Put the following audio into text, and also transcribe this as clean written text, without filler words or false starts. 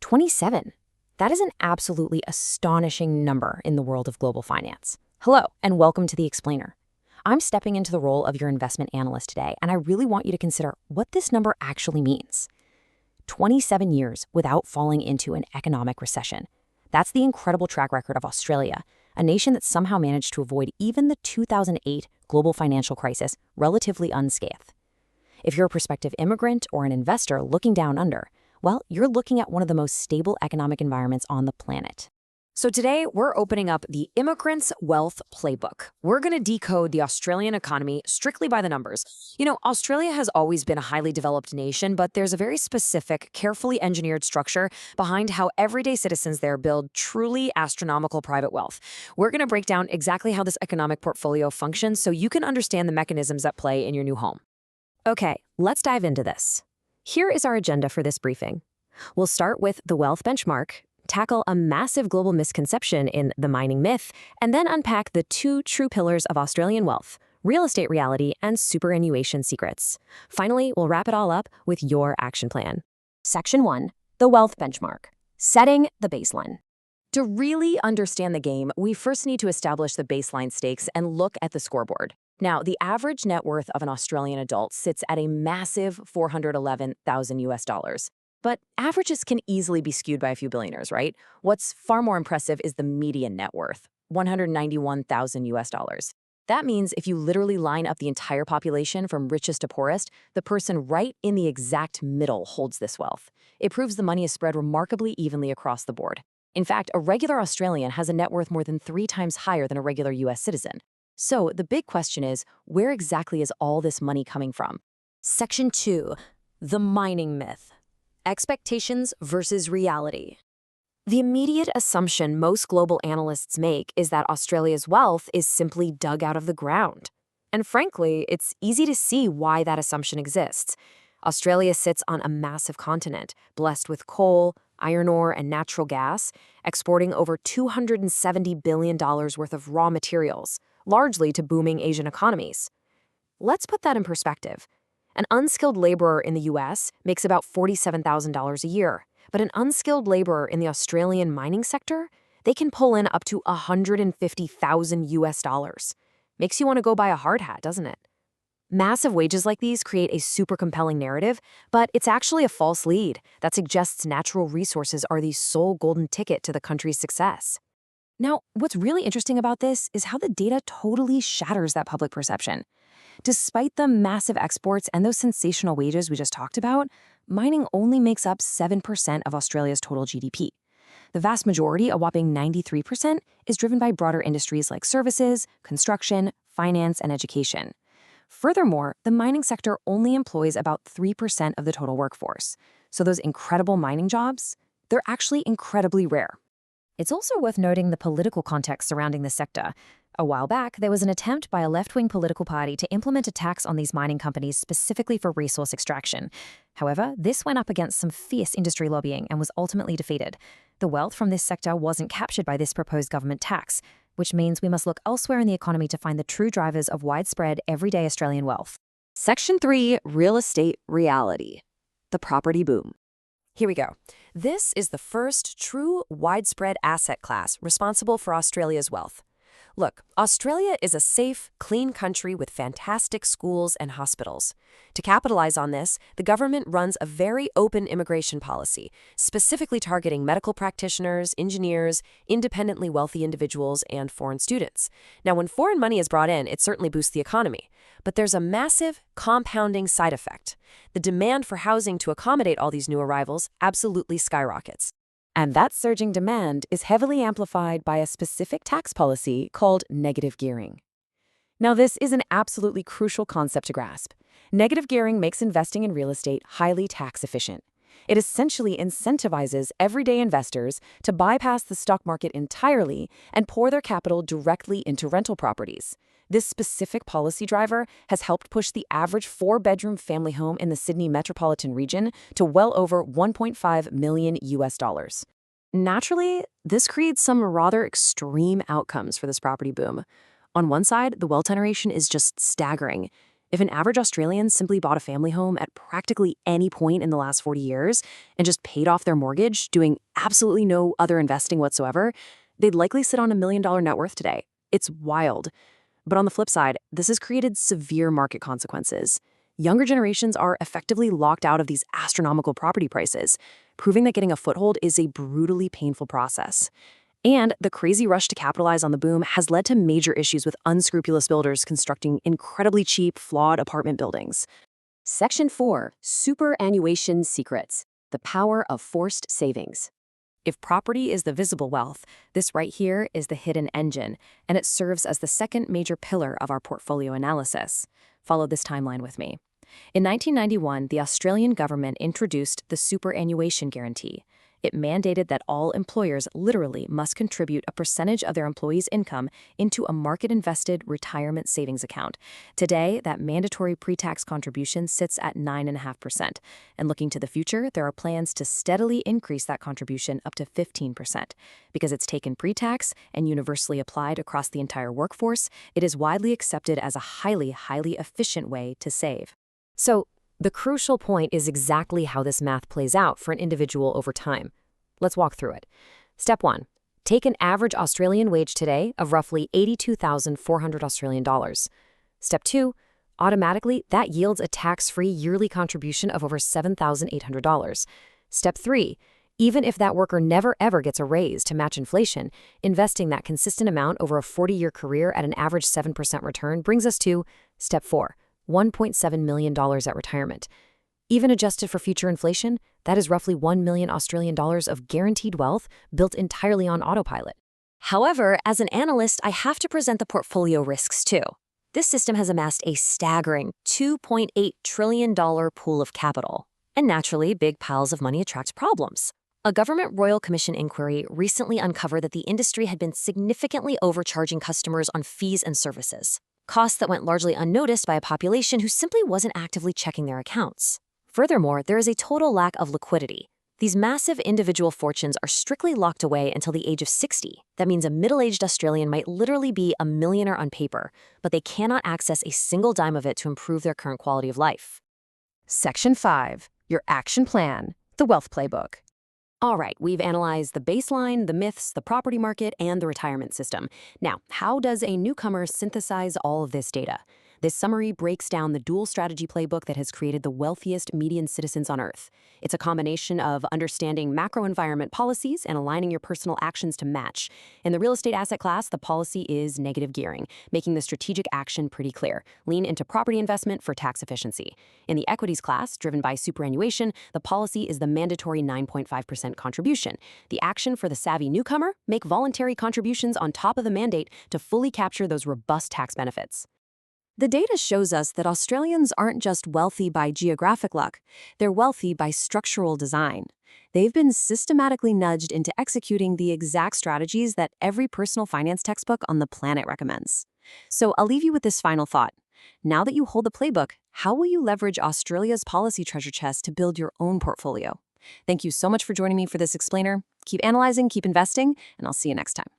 27. That is an absolutely astonishing number in the world of global finance. Hello, and welcome to The Explainer. I'm stepping into the role of your investment analyst today, and I really want you to consider what this number actually means. 27 years without falling into an economic recession. That's the incredible track record of Australia, a nation that somehow managed to avoid even the 2008 global financial crisis relatively unscathed. If you're a prospective immigrant or an investor looking down under, well, you're looking at one of the most stable economic environments on the planet. So today, we're opening up the Immigrant's Wealth Playbook. We're going to decode the Australian economy strictly by the numbers. Australia has always been a highly developed nation, but there's a very specific, carefully engineered structure behind how everyday citizens there build truly astronomical private wealth. We're going to break down exactly how this economic portfolio functions so you can understand the mechanisms at play in your new home. Okay, let's dive into this. Here is our agenda for this briefing. We'll start with the wealth benchmark, tackle a massive global misconception in the mining myth, and then unpack the two true pillars of Australian wealth, real estate reality and superannuation secrets. Finally, we'll wrap it all up with your action plan. Section 1, the wealth benchmark, setting the baseline. To really understand the game, we first need to establish the baseline stakes and look at the scoreboard. Now, the average net worth of an Australian adult sits at a massive $411,000. But averages can easily be skewed by a few billionaires, right? What's far more impressive is the median net worth, $191,000. That means if you literally line up the entire population from richest to poorest, the person right in the exact middle holds this wealth. It proves the money is spread remarkably evenly across the board. In fact, a regular Australian has a net worth more than 3 times higher than a regular U.S. citizen. So the big question is, where exactly is all this money coming from? Section 2, the mining myth. Expectations versus reality. The immediate assumption most global analysts make is that Australia's wealth is simply dug out of the ground. And frankly, it's easy to see why that assumption exists. Australia sits on a massive continent, blessed with coal, iron ore, and natural gas, exporting over $270 billion worth of raw materials, largely to booming Asian economies. Let's put that in perspective. An unskilled laborer in the U.S. makes about $47,000 a year, but an unskilled laborer in the Australian mining sector, they can pull in up to $150,000. Makes you want to go buy a hard hat, doesn't it? Massive wages like these create a super compelling narrative, but it's actually a false lead that suggests natural resources are the sole golden ticket to the country's success. Now, what's really interesting about this is how the data totally shatters that public perception. Despite the massive exports and those sensational wages we just talked about, mining only makes up 7% of Australia's total GDP. The vast majority, a whopping 93%, is driven by broader industries like services, construction, finance, and education. Furthermore, the mining sector only employs about 3% of the total workforce. So those incredible mining jobs, they're actually incredibly rare. It's also worth noting the political context surrounding the sector. A while back, there was an attempt by a left-wing political party to implement a tax on these mining companies specifically for resource extraction. However, this went up against some fierce industry lobbying and was ultimately defeated. The wealth from this sector wasn't captured by this proposed government tax, which means we must look elsewhere in the economy to find the true drivers of widespread, everyday Australian wealth. Section 3, real estate reality. The property boom. Here we go. This is the first true widespread asset class responsible for Australia's wealth. Look, Australia is a safe, clean country with fantastic schools and hospitals. To capitalize on this, the government runs a very open immigration policy, specifically targeting medical practitioners, engineers, independently wealthy individuals, and foreign students. Now, when foreign money is brought in, it certainly boosts the economy. But there's a massive, compounding side effect. The demand for housing to accommodate all these new arrivals absolutely skyrockets. And that surging demand is heavily amplified by a specific tax policy called negative gearing. Now, this is an absolutely crucial concept to grasp. Negative gearing makes investing in real estate highly tax efficient. It essentially incentivizes everyday investors to bypass the stock market entirely and pour their capital directly into rental properties. This specific policy driver has helped push the average 4-bedroom family home in the Sydney metropolitan region to well over $1.5 million. Naturally, this creates some rather extreme outcomes for this property boom. On one side, the wealth generation is just staggering. If an average Australian simply bought a family home at practically any point in the last 40 years and just paid off their mortgage, doing absolutely no other investing whatsoever, they'd likely sit on $1 million net worth today. It's wild. But on the flip side, this has created severe market consequences. Younger generations are effectively locked out of these astronomical property prices, proving that getting a foothold is a brutally painful process. And the crazy rush to capitalize on the boom has led to major issues with unscrupulous builders constructing incredibly cheap, flawed apartment buildings. Section 4. Superannuation Secrets. The Power of Forced Savings. If property is the visible wealth, this right here is the hidden engine, and it serves as the second major pillar of our portfolio analysis. Follow this timeline with me. In 1991, the Australian government introduced the Superannuation Guarantee. It mandated that all employers literally must contribute a percentage of their employees' income into a market-invested retirement savings account. Today, that mandatory pre-tax contribution sits at 9.5%. And looking to the future, there are plans to steadily increase that contribution up to 15%. Because it's taken pre-tax and universally applied across the entire workforce, it is widely accepted as a highly efficient way to save. So, the crucial point is exactly how this math plays out for an individual over time. Let's walk through it. Step 1. Take an average Australian wage today of roughly 82,400 Australian dollars. Step 2. Automatically, that yields a tax-free yearly contribution of over $7,800. Step 3. Even if that worker never ever gets a raise to match inflation, investing that consistent amount over a 40-year career at an average 7% return brings us to Step 4. $1.7 million at retirement. Even adjusted for future inflation, that is roughly 1 million Australian dollars of guaranteed wealth built entirely on autopilot. However, as an analyst, I have to present the portfolio risks too. This system has amassed a staggering $2.8 trillion pool of capital. And naturally, big piles of money attract problems. A government Royal Commission inquiry recently uncovered that the industry had been significantly overcharging customers on fees and services. Costs that went largely unnoticed by a population who simply wasn't actively checking their accounts. Furthermore, there is a total lack of liquidity. These massive individual fortunes are strictly locked away until the age of 60. That means a middle-aged Australian might literally be a millionaire on paper, but they cannot access a single dime of it to improve their current quality of life. Section 5. Your Action Plan. The Wealth Playbook. All right, we've analyzed the baseline, the myths, the property market, and the retirement system. Now, how does a newcomer synthesize all of this data? This summary breaks down the dual strategy playbook that has created the wealthiest median citizens on Earth. It's a combination of understanding macro environment policies and aligning your personal actions to match. In the real estate asset class, the policy is negative gearing, making the strategic action pretty clear. Lean into property investment for tax efficiency. In the equities class, driven by superannuation, the policy is the mandatory 9.5% contribution. The action for the savvy newcomer: make voluntary contributions on top of the mandate to fully capture those robust tax benefits. The data shows us that Australians aren't just wealthy by geographic luck, they're wealthy by structural design. They've been systematically nudged into executing the exact strategies that every personal finance textbook on the planet recommends. So I'll leave you with this final thought. Now that you hold the playbook, how will you leverage Australia's policy treasure chest to build your own portfolio? Thank you so much for joining me for this explainer. Keep analyzing, keep investing, and I'll see you next time.